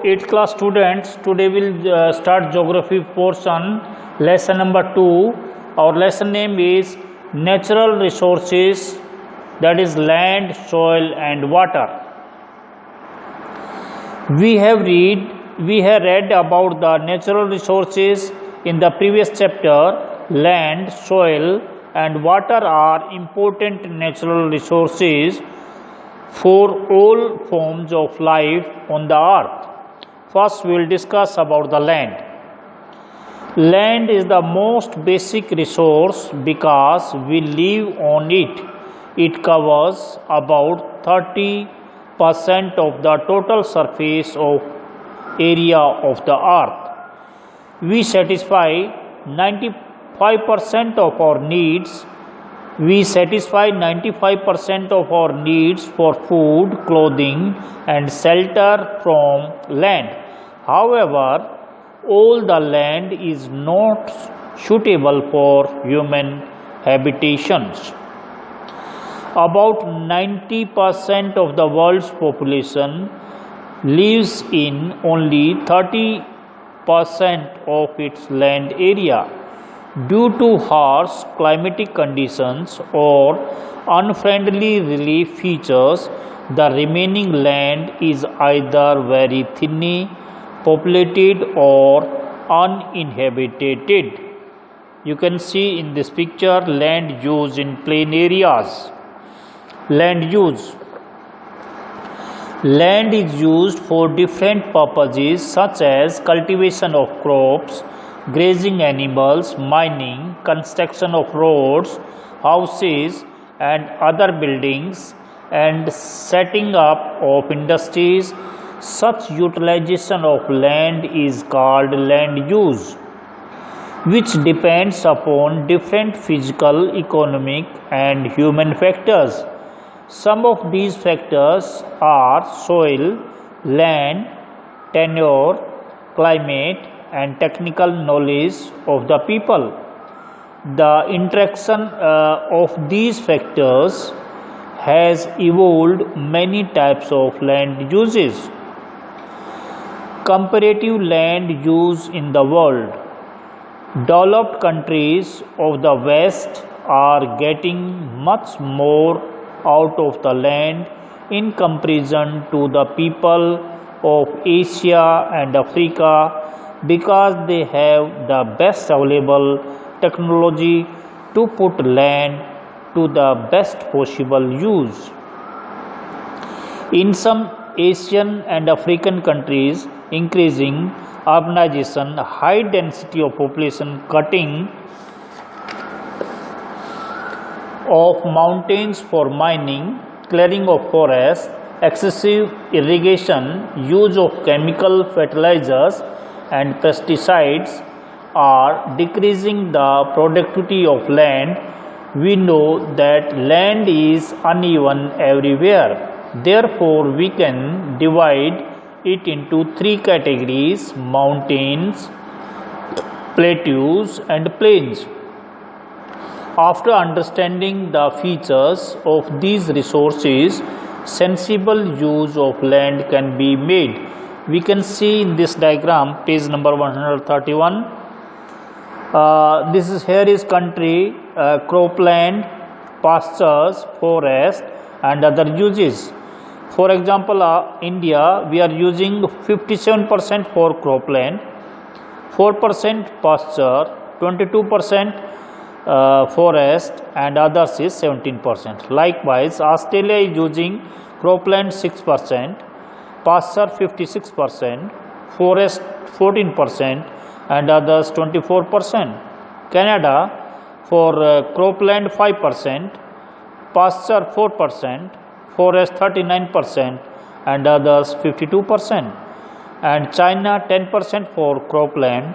8th class students, today we'll start geography portion, lesson number 2. Our lesson name is natural resources, that is land, soil and water. We have read about the natural resources in the previous chapter. Land, soil and water are important natural resources for all forms of life on the earth. First, we will discuss about the land. Land is the most basic resource because we live on it. It covers about 30% of the total surface of area of the earth. We satisfy 95% of our needs. We satisfy 95% of our needs for food, clothing and shelter from land. However, all the land is not suitable for human habitations. About 90% of the world's population lives in only 30% of its land area. Due to harsh climatic conditions or unfriendly relief features, the remaining land is either very thinly populated or uninhabited. You can see in this picture land use in plain areas. Land use. Land is used for different purposes such as cultivation of crops, grazing animals, mining, construction of roads, houses and other buildings, and setting up of industries. Such utilization of land is called land use, which depends upon different physical, economic and human factors. Some of these factors are soil, land, tenure, climate and technical knowledge of the people. The interaction of these factors has evolved many types of land uses. Comparative land use in the world. Developed countries of the West are getting much more out of the land in comparison to the people of Asia and Africa, because they have the best available technology to put land to the best possible use. In some Asian and African countries, increasing urbanization, high density of population, cutting of mountains for mining, clearing of forests, excessive irrigation, use of chemical fertilizers and pesticides are decreasing the productivity of land. We know that land is uneven everywhere. Therefore, we can divide it into three categories: mountains, plateaus and plains. After understanding the features of these resources, sensible use of land can be made. We can see in this diagram, page number 131. Here is country, cropland, pastures, forest and other uses. For example, India, we are using 57% for cropland, 4% pasture, 22% forest and others is 17%. Likewise, Australia is using cropland 6%, pasture 56%, forest 14% and others 24%. Canada for cropland 5%, pasture 4%, forest 39% and others 52%. And China 10% for cropland,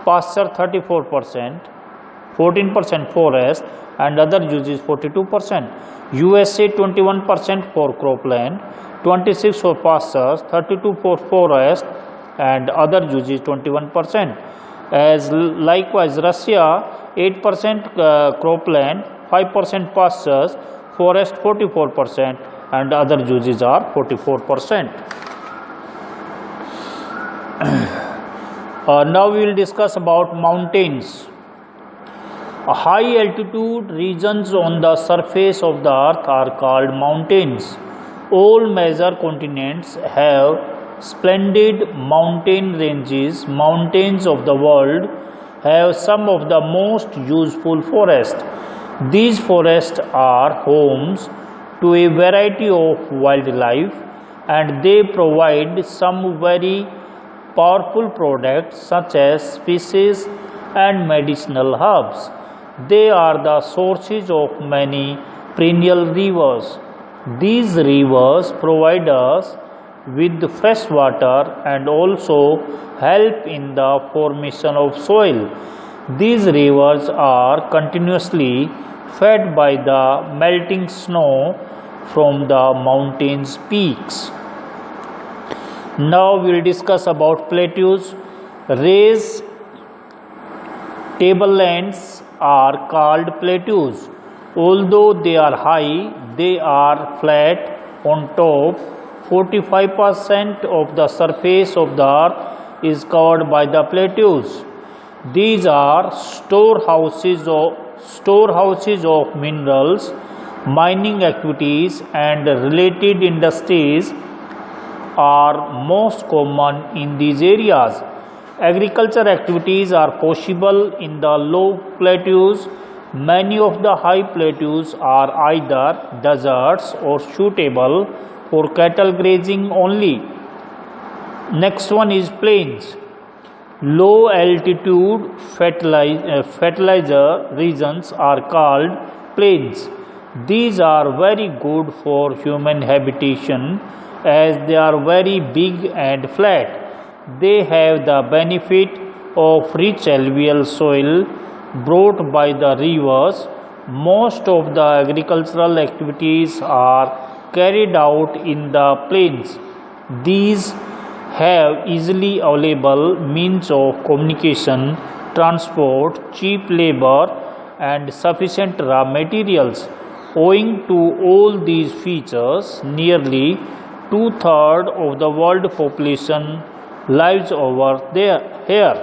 pasture 34%, 14% forest and other uses 42%. USA 21% for cropland, 26 for pastures, 32 for forest and other uses 21%. As likewise Russia 8% cropland, 5% pastures, forest 44% and other uses are 44%. Now we will discuss about mountains. High altitude regions on the surface of the earth are called mountains. All major continents have splendid mountain ranges. Mountains of the world have some of the most useful forests. These forests are homes to a variety of wildlife, and they provide some very powerful products such as spices and medicinal herbs. They are the sources of many perennial rivers. These rivers provide us with fresh water and also help in the formation of soil. These rivers are continuously fed by the melting snow from the mountains' peaks. Now we will discuss about plateaus. Raised tablelands are called plateaus. Although they are high, they are flat on top. 45% of the surface of the earth is covered by the plateaus. These are storehouses of minerals. Mining activities and related industries are most common in these areas. Agriculture activities are possible in the low plateaus. Many of the high plateaus are either deserts or suitable for cattle grazing only. Next one is plains. Low altitude fertilizer regions are called plains. These are very good for human habitation as they are very big and flat. They have the benefit of rich alluvial soil brought by the rivers. Most of the agricultural activities are carried out in the plains. These have easily available means of communication, transport, cheap labor, and sufficient raw materials. Owing to all these features, nearly two-thirds of the world population lives over here.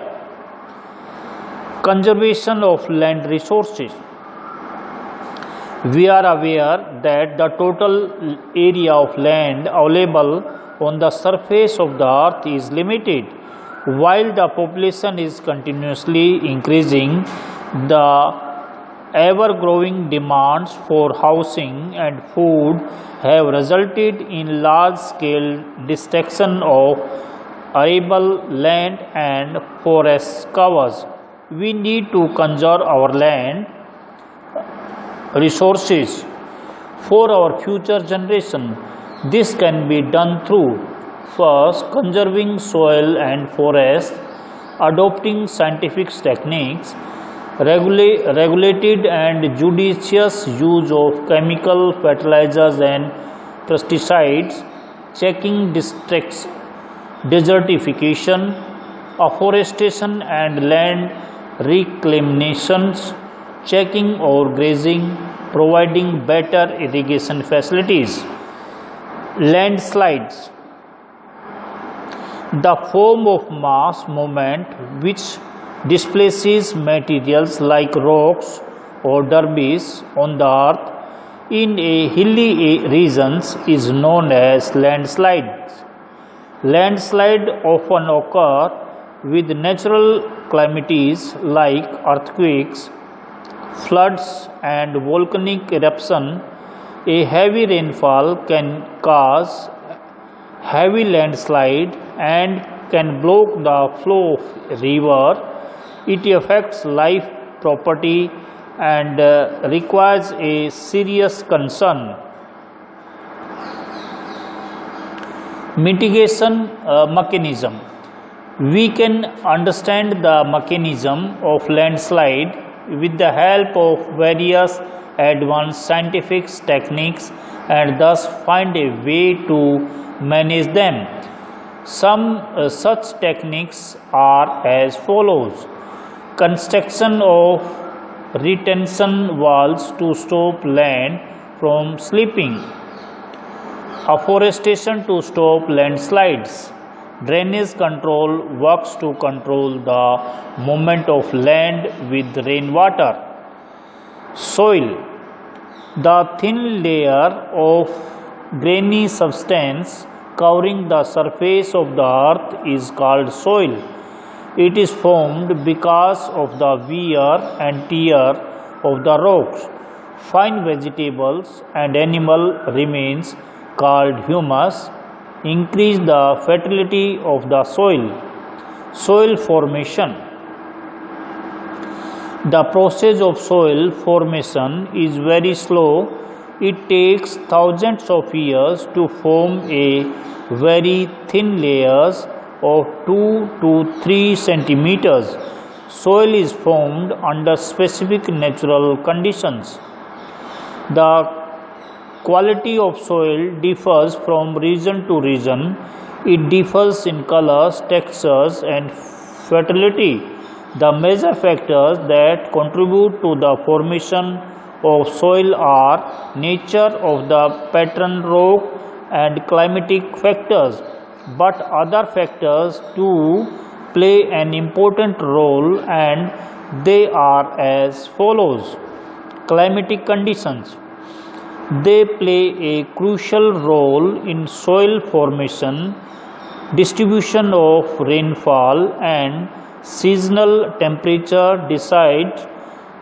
Conservation of land resources. We are aware that the total area of land available on the surface of the earth is limited. While the population is continuously increasing, the ever-growing demands for housing and food have resulted in large-scale destruction of arable land and forest covers. We need to conserve our land resources for our future generation. This can be done through first conserving soil and forest, adopting scientific techniques, regulated and judicious use of chemical fertilizers and pesticides, checking districts, desertification, afforestation and land reclamations, checking or grazing, providing better irrigation facilities. Landslides. The form of mass movement which displaces materials like rocks or debris on the earth in a hilly regions is known as landslides. Landslides often occur with natural calamities like earthquakes, floods and volcanic eruption. A heavy rainfall can cause heavy landslide and can block the flow of river. It affects life, property and requires a serious concern. Mitigation mechanism. We can understand the mechanism of landslide with the help of various advanced scientific techniques and thus find a way to manage them. Some such techniques are as follows: construction of retention walls to stop land from slipping, afforestation to stop landslides, Drainage control works to control the movement of land with rainwater. Soil. The thin layer of grainy substance covering the surface of the earth is called soil. It is formed because of the wear and tear of the rocks. Fine vegetables and animal remains called humus increase the fertility of the soil. Soil formation. The process of soil formation is very slow. It takes thousands of years to form a very thin layers of 2 to 3 centimeters. Soil is formed under specific natural conditions. The quality of soil differs from region to region. It differs in colors, textures, and fertility. The major factors that contribute to the formation of soil are nature of the pattern rock and climatic factors, but other factors too play an important role, and they are as follows. Climatic conditions. They play a crucial role in soil formation. Distribution of rainfall and seasonal temperature decide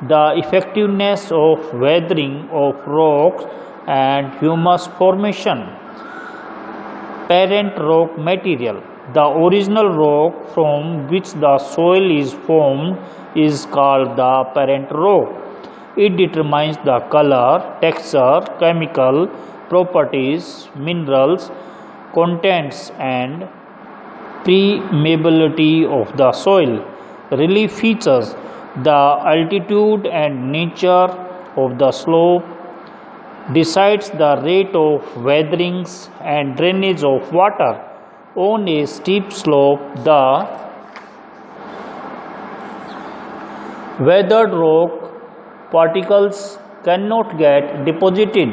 the effectiveness of weathering of rocks and humus formation. Parent rock material. The original rock from which the soil is formed is called the parent rock. It determines the color, texture, chemical properties, minerals, contents, and permeability of the soil. Relief features. The altitude and nature of the slope decides the rate of weatherings and drainage of water. On a steep slope, the weathered rock particles cannot get deposited.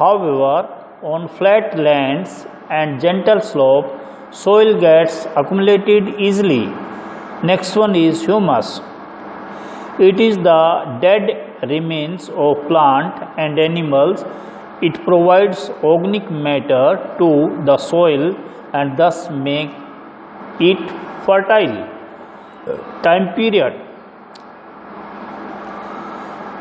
However, on flat lands and gentle slope, soil gets accumulated easily. Next one is humus. It is the dead remains of plant and animals. It provides organic matter to the soil and thus make it fertile. Time period.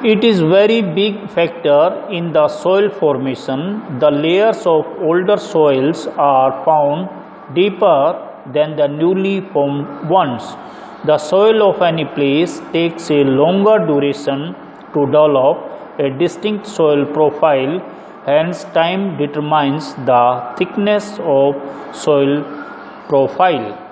It is very big factor in the soil formation. The layers of older soils are found deeper than the newly formed ones. The soil of any place takes a longer duration to develop a distinct soil profile, hence time determines the thickness of soil profile.